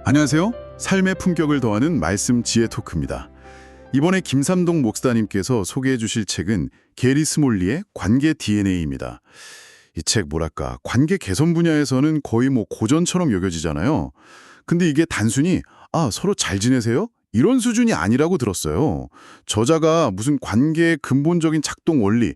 안녕하세요. 삶의 품격을 더하는 말씀 지혜 토크입니다. 이번에 김삼동 목사님께서 소개해 주실 책은 게리 스몰리의 관계 DNA입니다. 이 책 뭐랄까 관계 개선 분야에서는 거의 고전처럼 여겨지잖아요. 근데 이게 단순히 서로 잘 지내세요? 이런 수준이 아니라고 들었어요. 저자가 무슨 관계의 근본적인 작동 원리,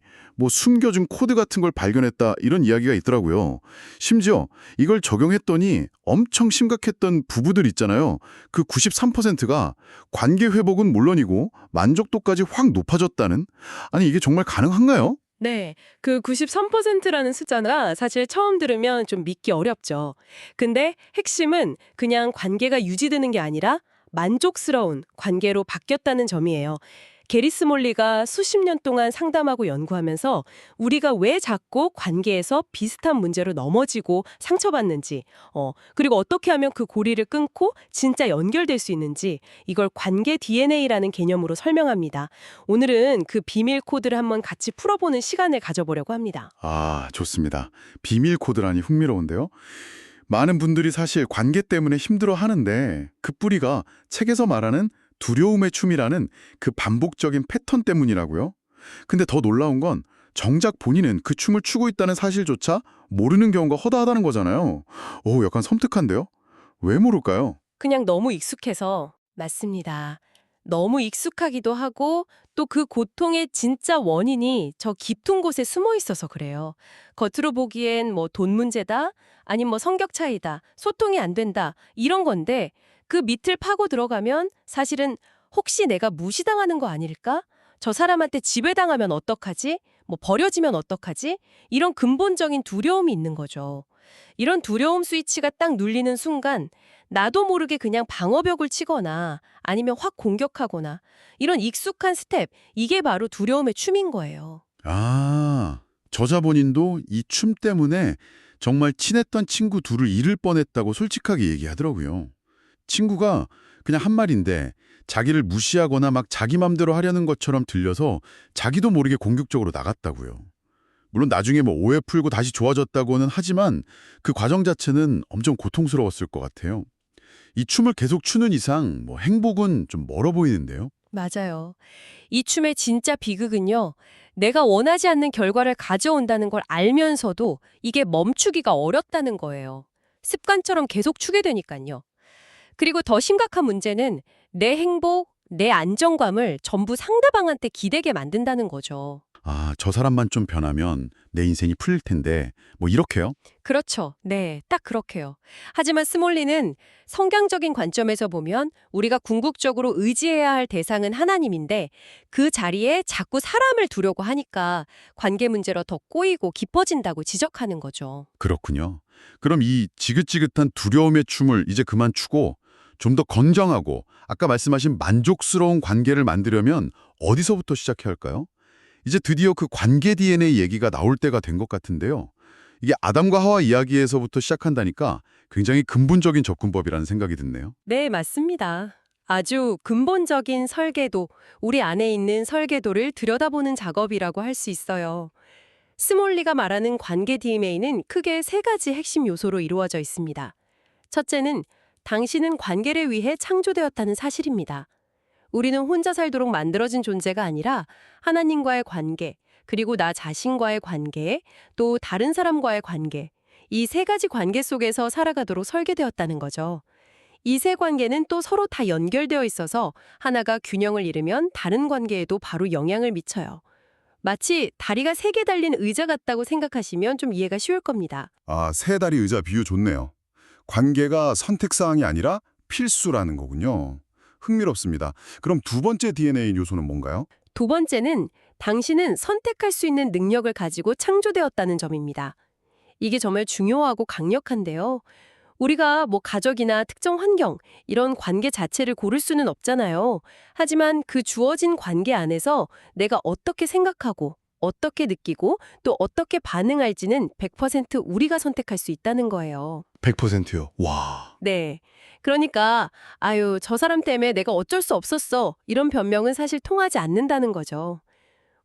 숨겨진 코드 같은 걸 발견했다 이런 이야기가 있더라고요. 심지어 이걸 적용했더니 엄청 심각했던 부부들 있잖아요. 그 93%가 관계 회복은 물론이고 만족도까지 확 높아졌다는? 아니 이게 정말 가능한가요? 네, 그 93%라는 숫자가 사실 처음 들으면 좀 믿기 어렵죠. 근데 핵심은 그냥 관계가 유지되는 게 아니라 만족스러운 관계로 바뀌었다는 점이에요. 게리 스몰리가 수십 년 동안 상담하고 연구하면서 우리가 왜 자꾸 관계에서 비슷한 문제로 넘어지고 상처받는지, 그리고 어떻게 하면 그 고리를 끊고 진짜 연결될 수 있는지 이걸 관계 DNA라는 개념으로 설명합니다. 오늘은 그 비밀 코드를 한번 같이 풀어보는 시간을 가져보려고 합니다. 좋습니다. 비밀 코드라니 흥미로운데요. 많은 분들이 사실 관계 때문에 힘들어 하는데 그 뿌리가 책에서 말하는 두려움의 춤이라는 그 반복적인 패턴 때문이라고요. 근데 더 놀라운 건 정작 본인은 그 춤을 추고 있다는 사실조차 모르는 경우가 허다하다는 거잖아요. 약간 섬뜩한데요? 왜 모를까요? 그냥 너무 익숙해서 맞습니다. 너무 익숙하기도 하고 또 그 고통의 진짜 원인이 저 깊은 곳에 숨어 있어서 그래요. 겉으로 보기엔 돈 문제다, 아니면 성격 차이다, 소통이 안 된다 이런 건데 그 밑을 파고 들어가면 사실은 혹시 내가 무시당하는 거 아닐까? 저 사람한테 지배당하면 어떡하지? 버려지면 어떡하지? 이런 근본적인 두려움이 있는 거죠. 이런 두려움 스위치가 딱 눌리는 순간 나도 모르게 그냥 방어벽을 치거나 아니면 확 공격하거나 이런 익숙한 스텝, 이게 바로 두려움의 춤인 거예요. 저자 본인도 이 춤 때문에 정말 친했던 친구 둘을 잃을 뻔했다고 솔직하게 얘기하더라고요. 친구가 그냥 한 말인데 자기를 무시하거나 막 자기 맘대로 하려는 것처럼 들려서 자기도 모르게 공격적으로 나갔다고요. 물론 나중에 오해 풀고 다시 좋아졌다고는 하지만 그 과정 자체는 엄청 고통스러웠을 것 같아요. 이 춤을 계속 추는 이상 행복은 좀 멀어 보이는데요. 맞아요. 이 춤의 진짜 비극은요. 내가 원하지 않는 결과를 가져온다는 걸 알면서도 이게 멈추기가 어렵다는 거예요. 습관처럼 계속 추게 되니까요. 그리고 더 심각한 문제는 내 행복, 내 안정감을 전부 상대방한테 기대게 만든다는 거죠. 저 사람만 좀 변하면 내 인생이 풀릴 텐데 이렇게요? 그렇죠. 네, 딱 그렇게요. 하지만 스몰리는 성경적인 관점에서 보면 우리가 궁극적으로 의지해야 할 대상은 하나님인데 그 자리에 자꾸 사람을 두려고 하니까 관계 문제로 더 꼬이고 깊어진다고 지적하는 거죠. 그렇군요. 그럼 이 지긋지긋한 두려움의 춤을 이제 그만 추고 좀 더 건강하고 아까 말씀하신 만족스러운 관계를 만들려면 어디서부터 시작해야 할까요? 이제 드디어 그 관계 DNA 얘기가 나올 때가 된 것 같은데요. 이게 아담과 하와 이야기에서부터 시작한다니까 굉장히 근본적인 접근법이라는 생각이 드네요. 네, 맞습니다. 아주 근본적인 설계도, 우리 안에 있는 설계도를 들여다보는 작업이라고 할 수 있어요. 스몰리가 말하는 관계 DNA는 크게 세 가지 핵심 요소로 이루어져 있습니다. 첫째는 당신은 관계를 위해 창조되었다는 사실입니다. 우리는 혼자 살도록 만들어진 존재가 아니라 하나님과의 관계, 그리고 나 자신과의 관계, 또 다른 사람과의 관계, 이 세 가지 관계 속에서 살아가도록 설계되었다는 거죠. 이 세 관계는 또 서로 다 연결되어 있어서 하나가 균형을 잃으면 다른 관계에도 바로 영향을 미쳐요. 마치 다리가 세 개 달린 의자 같다고 생각하시면 좀 이해가 쉬울 겁니다. 세 다리 의자 비유 좋네요. 관계가 선택사항이 아니라 필수라는 거군요. 흥미롭습니다. 그럼 두 번째 DNA 요소는 뭔가요? 두 번째는 당신은 선택할 수 있는 능력을 가지고 창조되었다는 점입니다. 이게 정말 중요하고 강력한데요. 우리가 가족이나 특정 환경, 이런 관계 자체를 고를 수는 없잖아요. 하지만 그 주어진 관계 안에서 내가 어떻게 생각하고, 어떻게 느끼고, 또 어떻게 반응할지는 100% 우리가 선택할 수 있다는 거예요. 100%요. 와. 네. 그러니까, 아유, 저 사람 때문에 내가 어쩔 수 없었어. 이런 변명은 사실 통하지 않는다는 거죠.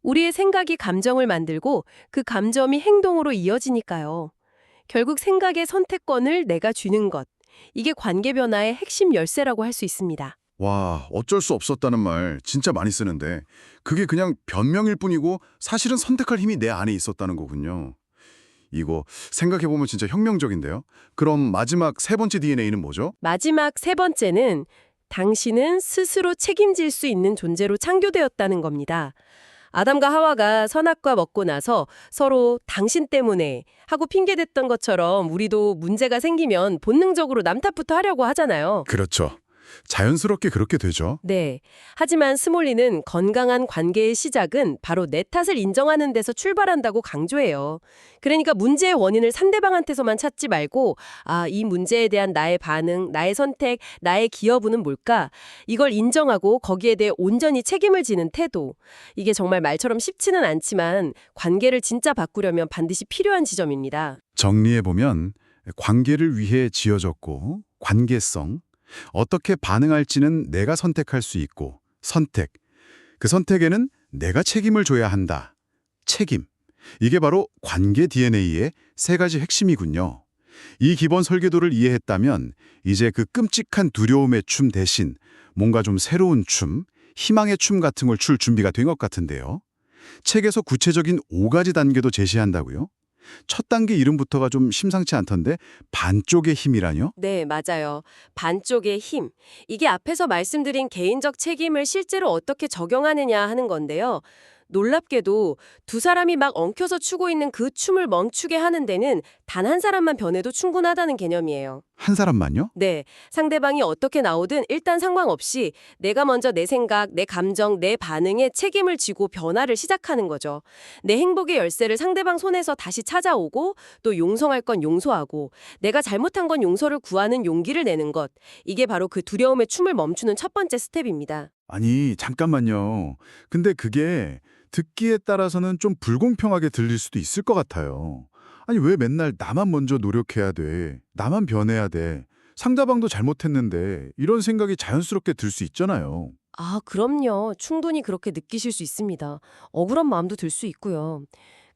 우리의 생각이 감정을 만들고 그 감정이 행동으로 이어지니까요. 결국 생각의 선택권을 내가 주는 것. 이게 관계 변화의 핵심 열쇠라고 할 수 있습니다. 와, 어쩔 수 없었다는 말 진짜 많이 쓰는데 그게 그냥 변명일 뿐이고 사실은 선택할 힘이 내 안에 있었다는 거군요. 이거 생각해보면 진짜 혁명적인데요. 그럼 마지막 세 번째 DNA는 뭐죠? 마지막 세 번째는 당신은 스스로 책임질 수 있는 존재로 창조되었다는 겁니다. 아담과 하와가 선악과 먹고 나서 서로 당신 때문에 하고 핑계댔던 것처럼 우리도 문제가 생기면 본능적으로 남 탓부터 하려고 하잖아요. 그렇죠. 자연스럽게 그렇게 되죠. 네. 하지만 스몰리는 건강한 관계의 시작은 바로 내 탓을 인정하는 데서 출발한다고 강조해요. 그러니까 문제의 원인을 상대방한테서만 찾지 말고 이 문제에 대한 나의 반응, 나의 선택, 나의 기여분은 뭘까? 이걸 인정하고 거기에 대해 온전히 책임을 지는 태도. 이게 정말 말처럼 쉽지는 않지만 관계를 진짜 바꾸려면 반드시 필요한 지점입니다. 정리해보면 관계를 위해 지어졌고 관계성, 어떻게 반응할지는 내가 선택할 수 있고 선택, 그 선택에는 내가 책임을 져야 한다. 책임. 이게 바로 관계 DNA의 세 가지 핵심이군요. 이 기본 설계도를 이해했다면 이제 그 끔찍한 두려움의 춤 대신 뭔가 좀 새로운 춤, 희망의 춤 같은 걸 출 준비가 된 것 같은데요. 책에서 구체적인 5가지 단계도 제시한다고요? 첫 단계 이름부터가 좀 심상치 않던데 반쪽의 힘이라뇨? 네, 맞아요. 반쪽의 힘. 이게 앞에서 말씀드린 개인적 책임을 실제로 어떻게 적용하느냐 하는 건데요. 놀랍게도 두 사람이 막 엉켜서 추고 있는 그 춤을 멈추게 하는 데는 단 한 사람만 변해도 충분하다는 개념이에요. 한 사람만요? 네, 상대방이 어떻게 나오든 일단 상관없이 내가 먼저 내 생각, 내 감정, 내 반응에 책임을 지고 변화를 시작하는 거죠. 내 행복의 열쇠를 상대방 손에서 다시 찾아오고 또 용서할 건 용서하고 내가 잘못한 건 용서를 구하는 용기를 내는 것. 이게 바로 그 두려움의 춤을 멈추는 첫 번째 스텝입니다. 아니, 잠깐만요. 근데 그게 듣기에 따라서는 좀 불공평하게 들릴 수도 있을 것 같아요. 아니, 왜 맨날 나만 먼저 노력해야 돼? 나만 변해야 돼? 상대방도 잘못했는데 이런 생각이 자연스럽게 들 수 있잖아요. 그럼요. 충분히 그렇게 느끼실 수 있습니다. 억울한 마음도 들 수 있고요.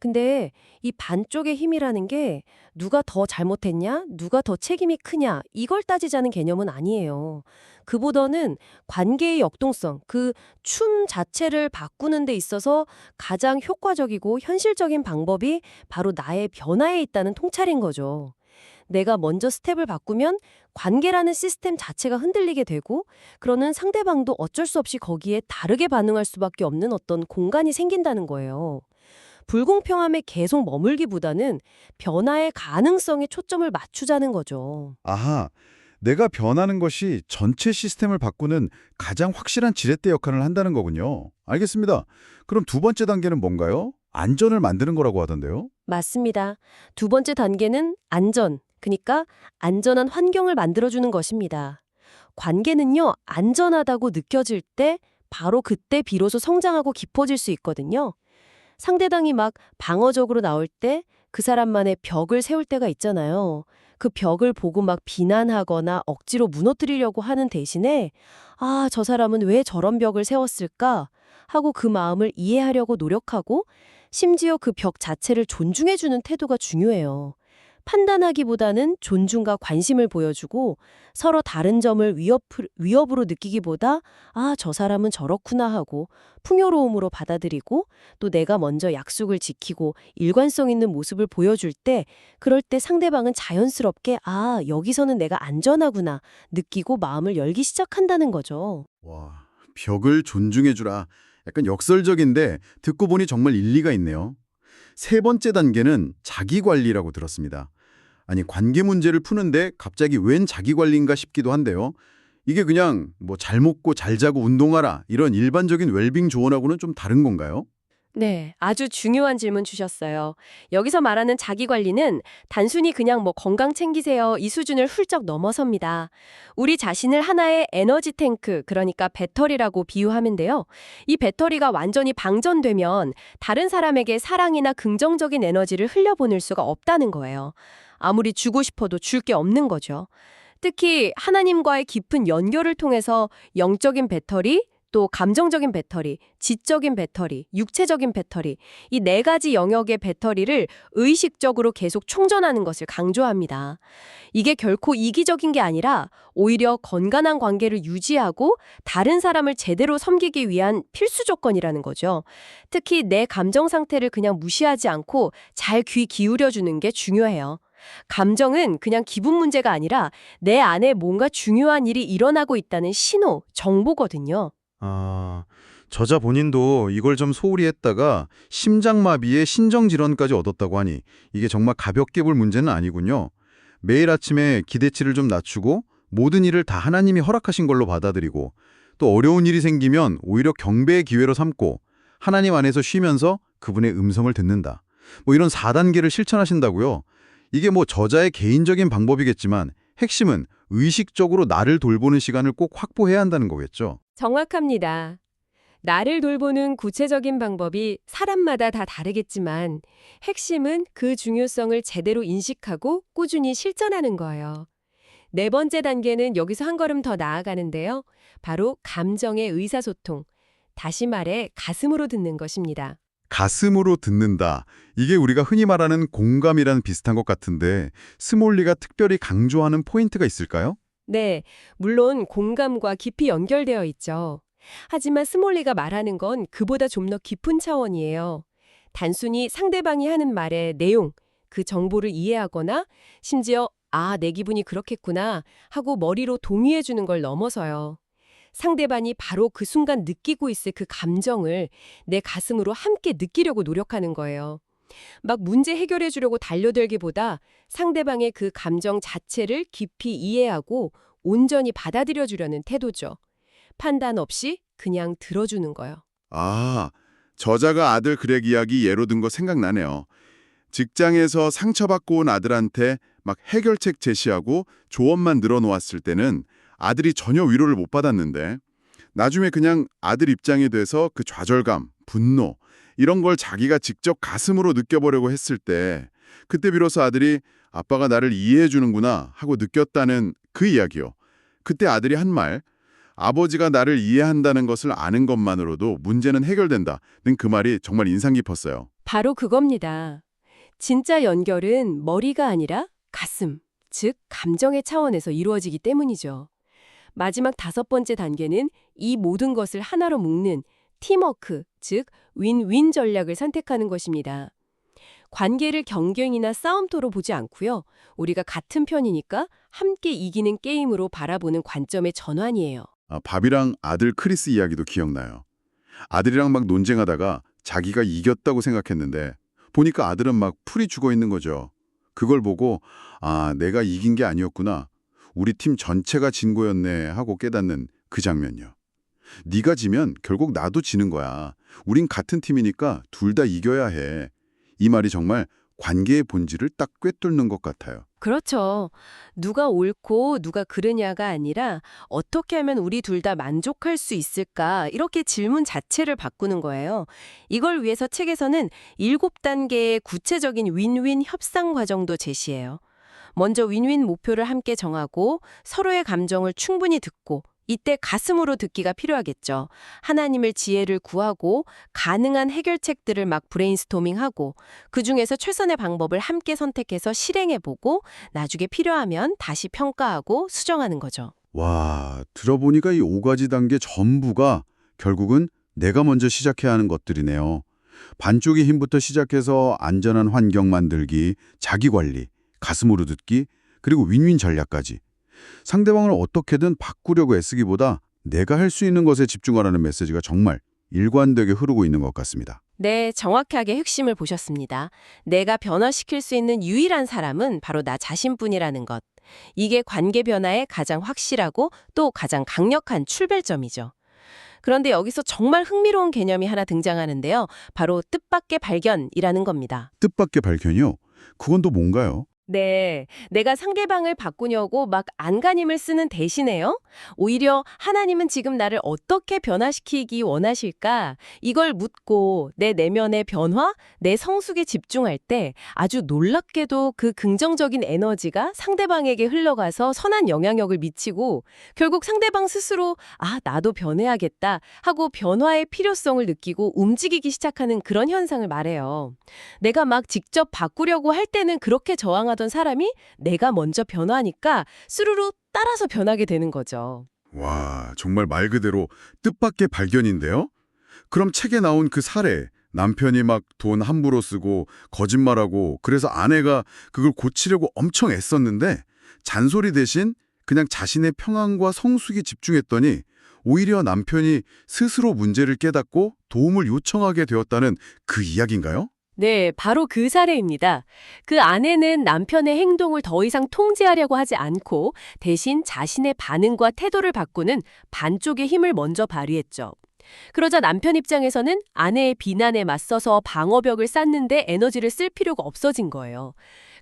근데 이 반쪽의 힘이라는 게 누가 더 잘못했냐, 누가 더 책임이 크냐, 이걸 따지자는 개념은 아니에요. 그보다는 관계의 역동성, 그 춤 자체를 바꾸는 데 있어서 가장 효과적이고 현실적인 방법이 바로 나의 변화에 있다는 통찰인 거죠. 내가 먼저 스텝을 바꾸면 관계라는 시스템 자체가 흔들리게 되고 그러는 상대방도 어쩔 수 없이 거기에 다르게 반응할 수밖에 없는 어떤 공간이 생긴다는 거예요. 불공평함에 계속 머물기보다는 변화의 가능성에 초점을 맞추자는 거죠. 아하, 내가 변하는 것이 전체 시스템을 바꾸는 가장 확실한 지렛대 역할을 한다는 거군요. 알겠습니다. 그럼 두 번째 단계는 뭔가요? 안전을 만드는 거라고 하던데요. 맞습니다. 두 번째 단계는 안전, 그러니까 안전한 환경을 만들어주는 것입니다. 관계는요, 안전하다고 느껴질 때 바로 그때 비로소 성장하고 깊어질 수 있거든요. 상대방이 막 방어적으로 나올 때 그 사람만의 벽을 세울 때가 있잖아요. 그 벽을 보고 막 비난하거나 억지로 무너뜨리려고 하는 대신에 저 사람은 왜 저런 벽을 세웠을까? 하고 그 마음을 이해하려고 노력하고 심지어 그 벽 자체를 존중해주는 태도가 중요해요. 판단하기보다는 존중과 관심을 보여주고 서로 다른 점을 위협으로 느끼기보다 저 사람은 저렇구나 하고 풍요로움으로 받아들이고 또 내가 먼저 약속을 지키고 일관성 있는 모습을 보여줄 때 그럴 때 상대방은 자연스럽게 여기서는 내가 안전하구나 느끼고 마음을 열기 시작한다는 거죠. 와, 벽을 존중해주라. 약간 역설적인데 듣고 보니 정말 일리가 있네요. 세 번째 단계는 자기관리라고 들었습니다. 아니, 관계 문제를 푸는데 갑자기 웬 자기관리인가 싶기도 한데요. 이게 그냥 뭐 잘 먹고 잘 자고 운동하라 이런 일반적인 웰빙 조언하고는 좀 다른 건가요? 네, 아주 중요한 질문 주셨어요. 여기서 말하는 자기관리는 단순히 그냥 건강 챙기세요 이 수준을 훌쩍 넘어섭니다. 우리 자신을 하나의 에너지 탱크, 그러니까 배터리라고 비유하면 돼요. 이 배터리가 완전히 방전되면 다른 사람에게 사랑이나 긍정적인 에너지를 흘려보낼 수가 없다는 거예요. 아무리 주고 싶어도 줄 게 없는 거죠. 특히 하나님과의 깊은 연결을 통해서 영적인 배터리, 또 감정적인 배터리, 지적인 배터리, 육체적인 배터리, 이 네 가지 영역의 배터리를 의식적으로 계속 충전하는 것을 강조합니다. 이게 결코 이기적인 게 아니라 오히려 건강한 관계를 유지하고 다른 사람을 제대로 섬기기 위한 필수 조건이라는 거죠. 특히 내 감정 상태를 그냥 무시하지 않고 잘 귀 기울여주는 게 중요해요. 감정은 그냥 기분 문제가 아니라 내 안에 뭔가 중요한 일이 일어나고 있다는 신호, 정보거든요. 아, 저자 본인도 이걸 좀 소홀히 했다가 심장마비에 신정질환까지 얻었다고 하니 이게 정말 가볍게 볼 문제는 아니군요. 매일 아침에 기대치를 좀 낮추고 모든 일을 다 하나님이 허락하신 걸로 받아들이고 또 어려운 일이 생기면 오히려 경배의 기회로 삼고 하나님 안에서 쉬면서 그분의 음성을 듣는다. 뭐 이런 4단계를 실천하신다고요. 이게 뭐 저자의 개인적인 방법이겠지만 핵심은 의식적으로 나를 돌보는 시간을 꼭 확보해야 한다는 거겠죠. 정확합니다. 나를 돌보는 구체적인 방법이 사람마다 다 다르겠지만 핵심은 그 중요성을 제대로 인식하고 꾸준히 실천하는 거예요. 네 번째 단계는 여기서 한 걸음 더 나아가는데요. 바로 감정의 의사소통. 다시 말해 가슴으로 듣는 것입니다. 가슴으로 듣는다. 이게 우리가 흔히 말하는 공감이랑 비슷한 것 같은데 스몰리가 특별히 강조하는 포인트가 있을까요? 네, 물론 공감과 깊이 연결되어 있죠. 하지만 스몰리가 말하는 건 그보다 좀 더 깊은 차원이에요. 단순히 상대방이 하는 말의 내용, 그 정보를 이해하거나 심지어 아, 내 기분이 그렇겠구나 하고 머리로 동의해 주는 걸 넘어서요. 상대방이 바로 그 순간 느끼고 있을 그 감정을 내 가슴으로 함께 느끼려고 노력하는 거예요. 막 문제 해결해 주려고 달려들기보다 상대방의 그 감정 자체를 깊이 이해하고 온전히 받아들여 주려는 태도죠. 판단 없이 그냥 들어주는 거요. 아, 저자가 아들 그렉 이야기 예로 든 거 생각나네요. 직장에서 상처받고 온 아들한테 막 해결책 제시하고 조언만 늘어놓았을 때는 아들이 전혀 위로를 못 받았는데 나중에 그냥 아들 입장이 돼서 그 좌절감, 분노 이런 걸 자기가 직접 가슴으로 느껴보려고 했을 때 그때 비로소 아들이 아빠가 나를 이해해 주는구나 하고 느꼈다는 그 이야기요. 그때 아들이 한 말, 아버지가 나를 이해한다는 것을 아는 것만으로도 문제는 해결된다는 그 말이 정말 인상 깊었어요. 바로 그겁니다. 진짜 연결은 머리가 아니라 가슴, 즉 감정의 차원에서 이루어지기 때문이죠. 마지막 5번째 단계는 이 모든 것을 하나로 묶는 팀워크, 즉 윈윈 전략을 선택하는 것입니다. 관계를 경쟁이나 싸움터로 보지 않고요. 우리가 같은 편이니까 함께 이기는 게임으로 바라보는 관점의 전환이에요. 밥이랑 아들 크리스 이야기도 기억나요. 아들이랑 막 논쟁하다가 자기가 이겼다고 생각했는데 보니까 아들은 막 풀이 죽어 있는 거죠. 그걸 보고 아, 내가 이긴 게 아니었구나. 우리 팀 전체가 진 거였네 하고 깨닫는 그 장면이요. 네가 지면 결국 나도 지는 거야. 우린 같은 팀이니까 둘 다 이겨야 해. 이 말이 정말 관계의 본질을 딱 꿰뚫는 것 같아요. 그렇죠. 누가 옳고 누가 그르냐가 아니라 어떻게 하면 우리 둘 다 만족할 수 있을까? 이렇게 질문 자체를 바꾸는 거예요. 이걸 위해서 책에서는 7단계의 구체적인 윈윈 협상 과정도 제시해요. 먼저 윈윈 목표를 함께 정하고 서로의 감정을 충분히 듣고 이때 가슴으로 듣기가 필요하겠죠. 하나님을 지혜를 구하고 가능한 해결책들을 막 브레인스토밍하고 그중에서 최선의 방법을 함께 선택해서 실행해보고 나중에 필요하면 다시 평가하고 수정하는 거죠. 와, 들어보니까 이 5가지 단계 전부가 결국은 내가 먼저 시작해야 하는 것들이네요. 반쪽의 힘부터 시작해서 안전한 환경 만들기, 자기 관리, 가슴으로 듣기, 그리고 윈윈 전략까지. 상대방을 어떻게든 바꾸려고 애쓰기보다 내가 할 수 있는 것에 집중하라는 메시지가 정말 일관되게 흐르고 있는 것 같습니다. 네, 정확하게 핵심을 보셨습니다. 내가 변화시킬 수 있는 유일한 사람은 바로 나 자신뿐이라는 것. 이게 관계 변화의 가장 확실하고 또 가장 강력한 출발점이죠. 그런데 여기서 정말 흥미로운 개념이 하나 등장하는데요. 바로 뜻밖의 발견이라는 겁니다. 뜻밖의 발견이요? 그건 또 뭔가요? 네, 내가 상대방을 바꾸려고 막 안간힘을 쓰는 대신에요. 오히려 하나님은 지금 나를 어떻게 변화시키기 원하실까? 이걸 묻고 내 내면의 변화, 내 성숙에 집중할 때 아주 놀랍게도 그 긍정적인 에너지가 상대방에게 흘러가서 선한 영향력을 미치고 결국 상대방 스스로 아, 나도 변해야겠다 하고 변화의 필요성을 느끼고 움직이기 시작하는 그런 현상을 말해요. 내가 막 직접 바꾸려고 할 때는 그렇게 저항하던 사람이 내가 먼저 변화하니까 스르르 따라서 변하게 되는 거죠. 와, 정말 말 그대로 뜻밖의 발견인데요? 그럼 책에 나온 그 사례, 남편이 막 돈 함부로 쓰고 거짓말하고 그래서 아내가 그걸 고치려고 엄청 애썼는데 잔소리 대신 그냥 자신의 평안과 성숙에 집중했더니 오히려 남편이 스스로 문제를 깨닫고 도움을 요청하게 되었다는 그 이야기인가요? 네, 바로 그 사례입니다. 그 아내는 남편의 행동을 더 이상 통제하려고 하지 않고 대신 자신의 반응과 태도를 바꾸는 반쪽의 힘을 먼저 발휘했죠. 그러자 남편 입장에서는 아내의 비난에 맞서서 방어벽을 쌓는데 에너지를 쓸 필요가 없어진 거예요.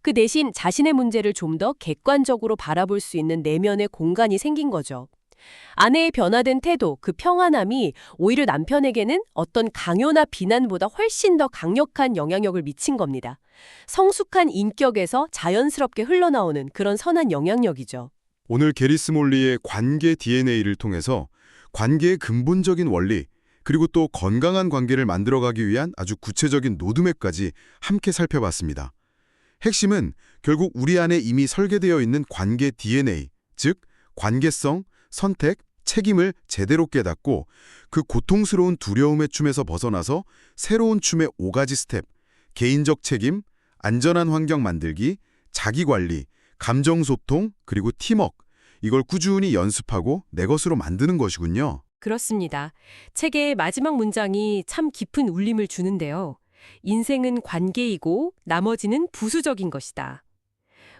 그 대신 자신의 문제를 좀 더 객관적으로 바라볼 수 있는 내면의 공간이 생긴 거죠. 아내의 변화된 태도, 그 평안함이 오히려 남편에게는 어떤 강요나 비난보다 훨씬 더 강력한 영향력을 미친 겁니다. 성숙한 인격에서 자연스럽게 흘러나오는 그런 선한 영향력이죠. 오늘 게리 스몰리의 관계 DNA를 통해서 관계의 근본적인 원리, 그리고 또 건강한 관계를 만들어가기 위한 아주 구체적인 로드맵까지 함께 살펴봤습니다. 핵심은 결국 우리 안에 이미 설계되어 있는 관계 DNA, 즉 관계성, 선택, 책임을 제대로 깨닫고 그 고통스러운 두려움의 춤에서 벗어나서 새로운 춤의 5가지 스텝, 개인적 책임, 안전한 환경 만들기, 자기관리, 감정소통, 그리고 팀워크, 이걸 꾸준히 연습하고 내 것으로 만드는 것이군요. 그렇습니다. 책의 마지막 문장이 참 깊은 울림을 주는데요. 인생은 관계이고 나머지는 부수적인 것이다.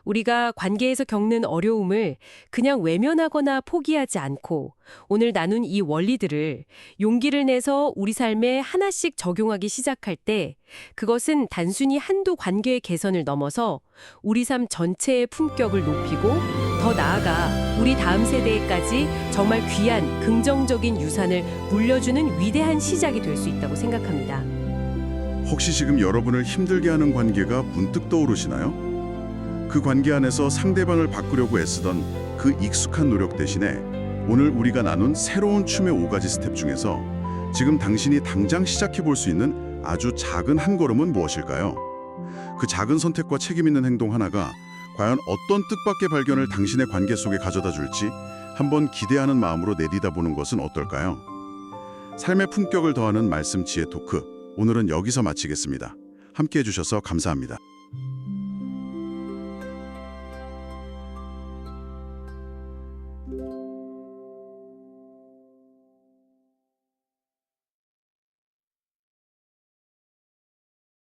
우리가 관계에서 겪는 어려움을 그냥 외면하거나 포기하지 않고 오늘 나눈 이 원리들을 용기를 내서 우리 삶에 하나씩 적용하기 시작할 때 그것은 단순히 한두 관계의 개선을 넘어서 우리 삶 전체의 품격을 높이고 더 나아가 우리 다음 세대에까지 정말 귀한 긍정적인 유산을 물려주는 위대한 시작이 될 수 있다고 생각합니다. 혹시 지금 여러분을 힘들게 하는 관계가 문득 떠오르시나요? 그 관계 안에서 상대방을 바꾸려고 애쓰던 그 익숙한 노력 대신에 오늘 우리가 나눈 새로운 춤의 5가지 스텝 중에서 지금 당신이 당장 시작해 볼 수 있는 아주 작은 한 걸음은 무엇일까요? 그 작은 선택과 책임 있는 행동 하나가 과연 어떤 뜻밖의 발견을 당신의 관계 속에 가져다 줄지 한번 기대하는 마음으로 내디다 보는 것은 어떨까요? 삶의 품격을 더하는 말씀 지혜 토크, 오늘은 여기서 마치겠습니다. 함께해 주셔서 감사합니다.